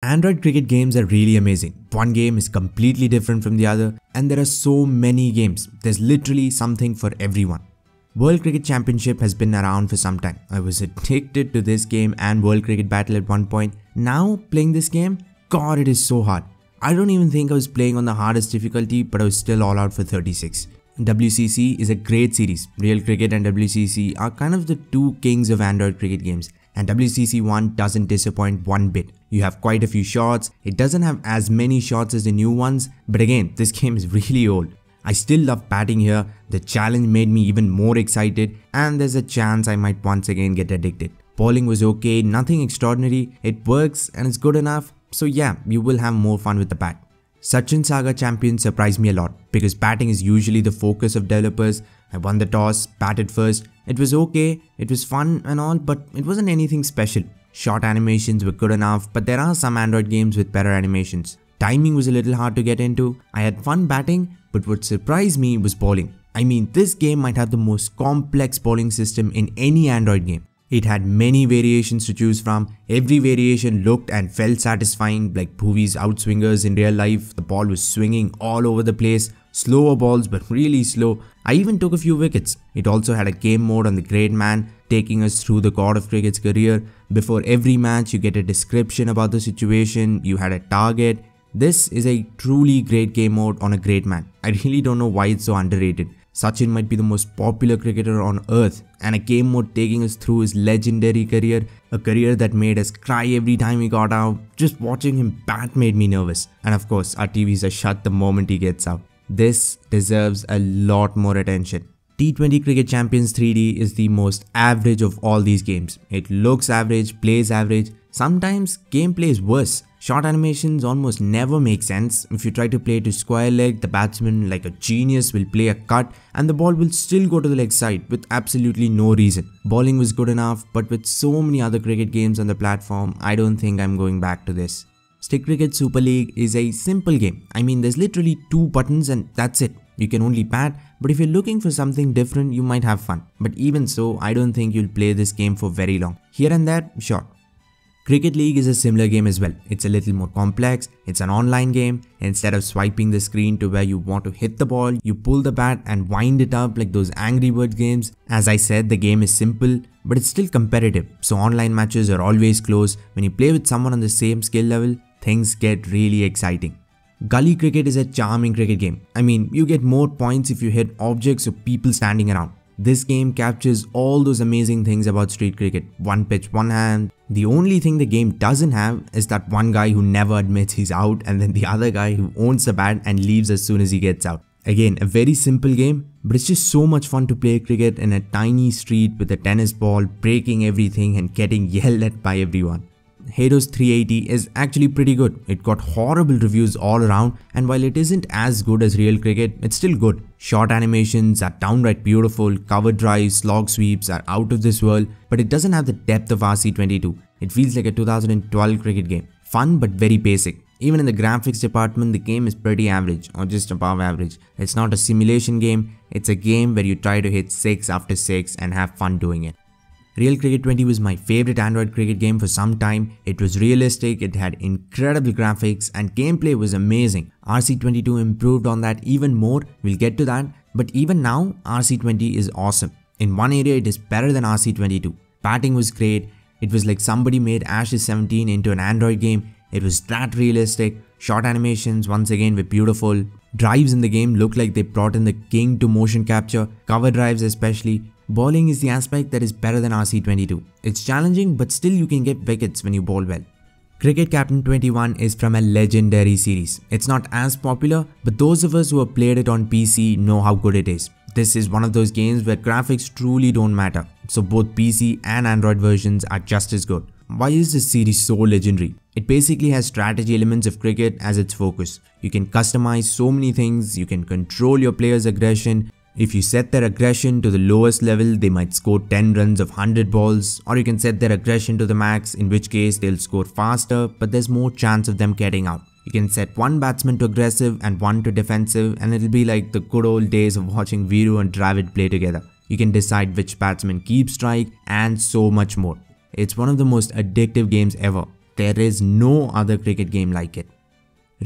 Android cricket games are really amazing. One game is completely different from the other, and there are so many games. There's literally something for everyone. World Cricket Championship has been around for some time. I was addicted to this game and World Cricket Battle at one point. Now playing this game, God, it is so hard. I don't even think I was playing on the hardest difficulty, but I was still all out for 36. WCC is a great series. Real Cricket and WCC are kind of the two kings of Android cricket games. And WCC 1 doesn't disappoint one bit. You have quite a few shots, it doesn't have as many shots as the new ones, but again, this game is really old. I still love batting here, the challenge made me even more excited, and there's a chance I might once again get addicted. Bowling was okay, nothing extraordinary, it works and it's good enough, so yeah, you will have more fun with the bat. Sachin Saga Champion surprised me a lot, because batting is usually the focus of developers. I won the toss, batted first, it was okay, it was fun and all, but it wasn't anything special. Short animations were good enough, but there are some Android games with better animations. Timing was a little hard to get into. I had fun batting, but what surprised me was bowling. I mean, this game might have the most complex bowling system in any Android game. It had many variations to choose from. Every variation looked and felt satisfying, like Bhuvi's outswingers in real life. The ball was swinging all over the place. Slower balls, but really slow. I even took a few wickets. It also had a game mode on the Great Man, taking us through the god of cricket's career. Before every match, you get a description about the situation. You had a target. This is a truly great game mode on a Great Man. I really don't know why it's so underrated. Sachin might be the most popular cricketer on earth, and a game mode taking us through his legendary career, a career that made us cry every time he got out. Just watching him bat made me nervous, and of course our TVs are shut the moment he gets out. This deserves a lot more attention. T20 Cricket Champions 3D is the most average of all these games. It looks average, plays average, sometimes gameplay is worse. Short animations almost never make sense. If you try to play to square leg, the batsman like a genius will play a cut and the ball will still go to the leg side with absolutely no reason. Bowling was good enough, but with so many other cricket games on the platform, I don't think I'm going back to this. Stick Cricket Super League is a simple game. I mean, there's literally 2 buttons and that's it. You can only bat, but if you're looking for something different, you might have fun. But even so, I don't think you'll play this game for very long. Here and there, sure. Cricket League is a similar game as well. It's a little more complex, it's an online game. Instead of swiping the screen to where you want to hit the ball, you pull the bat and wind it up like those Angry Birds games. As I said, the game is simple, but it's still competitive, so online matches are always close. When you play with someone on the same skill level, things get really exciting. Gully cricket is a charming cricket game. I mean, you get more points if you hit objects or people standing around. This game captures all those amazing things about street cricket. One pitch, one hand. The only thing the game doesn't have is that one guy who never admits he's out and then the other guy who owns the bat and leaves as soon as he gets out. Again, a very simple game, but it's just so much fun to play cricket in a tiny street with a tennis ball, breaking everything and getting yelled at by everyone. Hados 380 is actually pretty good. It got horrible reviews all around, and while it isn't as good as real cricket, it's still good. Short animations are downright beautiful, cover drives, slog sweeps are out of this world, but it doesn't have the depth of RC22. It feels like a 2012 cricket game. Fun but very basic. Even in the graphics department, the game is pretty average or just above average. It's not a simulation game, it's a game where you try to hit 6 after 6 and have fun doing it. Real Cricket 20 was my favorite Android cricket game for some time. It was realistic, it had incredible graphics and gameplay was amazing. RC22 improved on that even more, we'll get to that, but even now RC20 is awesome. In one area it is better than RC22. Batting was great, it was like somebody made Ashes 17 into an Android game. It was that realistic, short animations once again were beautiful. Drives in the game looked like they brought in the king to motion capture, cover drives especially. Bowling is the aspect that is better than RC22. It's challenging, but still you can get wickets when you bowl well. Cricket Captain 21 is from a legendary series. It's not as popular, but those of us who have played it on PC know how good it is. This is one of those games where graphics truly don't matter, so both PC and Android versions are just as good. Why is this series so legendary? It basically has strategy elements of cricket as its focus. You can customize so many things, you can control your player's aggression. If you set their aggression to the lowest level, they might score 10 runs of 100 balls, or you can set their aggression to the max, in which case they'll score faster, but there's more chance of them getting out. You can set one batsman to aggressive and one to defensive, and it'll be like the good old days of watching Viru and Dravid play together. You can decide which batsman keeps strike and so much more. It's one of the most addictive games ever. there is no other cricket game like it.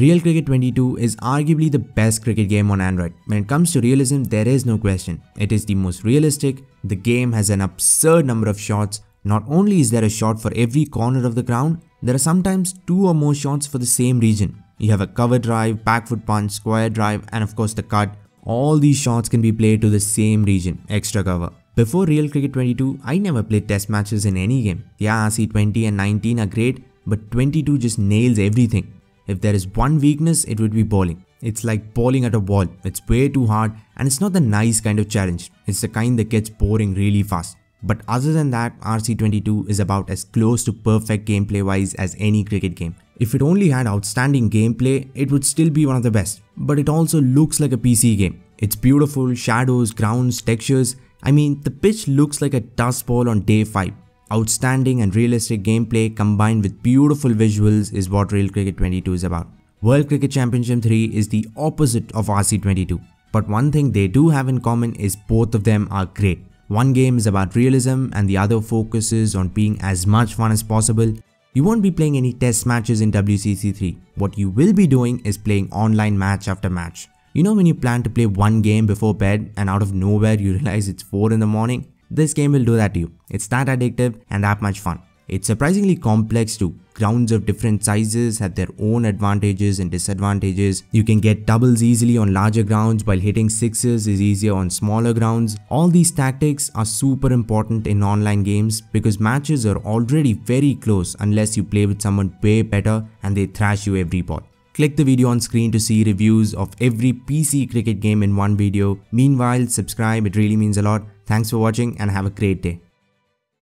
Real Cricket 22 is arguably the best cricket game on Android. When it comes to realism, there is no question. It is the most realistic. The game has an absurd number of shots. Not only is there a shot for every corner of the ground, there are sometimes 2 or more shots for the same region. You have a cover drive, back foot punch, square drive, and of course the cut. All these shots can be played to the same region, extra cover. Before Real Cricket 22, I never played test matches in any game. Yeah, RC20 and 19 are great, but 22 just nails everything. If there is one weakness, it would be bowling. It's like bowling at a wall. It's way too hard and it's not the nice kind of challenge. It's the kind that gets boring really fast. But other than that, RC22 is about as close to perfect gameplay wise as any cricket game. If it only had outstanding gameplay, it would still be one of the best. But it also looks like a PC game. It's beautiful, shadows, grounds, textures. I mean, the pitch looks like a dust ball on day 5. Outstanding and realistic gameplay combined with beautiful visuals is what Real Cricket 22 is about. World Cricket Championship 3 is the opposite of RC22. But one thing they do have in common is both of them are great. One game is about realism and the other focuses on being as much fun as possible. You won't be playing any test matches in WCC3. What you will be doing is playing online match after match. You know when you plan to play one game before bed and out of nowhere you realize it's 4 in the morning? This game will do that to you. It's that addictive and that much fun. It's surprisingly complex too. Grounds of different sizes have their own advantages and disadvantages. You can get doubles easily on larger grounds while hitting sixes is easier on smaller grounds. All these tactics are super important in online games because matches are already very close unless you play with someone way better and they thrash you every ball. Click the video on screen to see reviews of every PC cricket game in one video. Meanwhile, subscribe, it really means a lot. Thanks for watching and have a great day.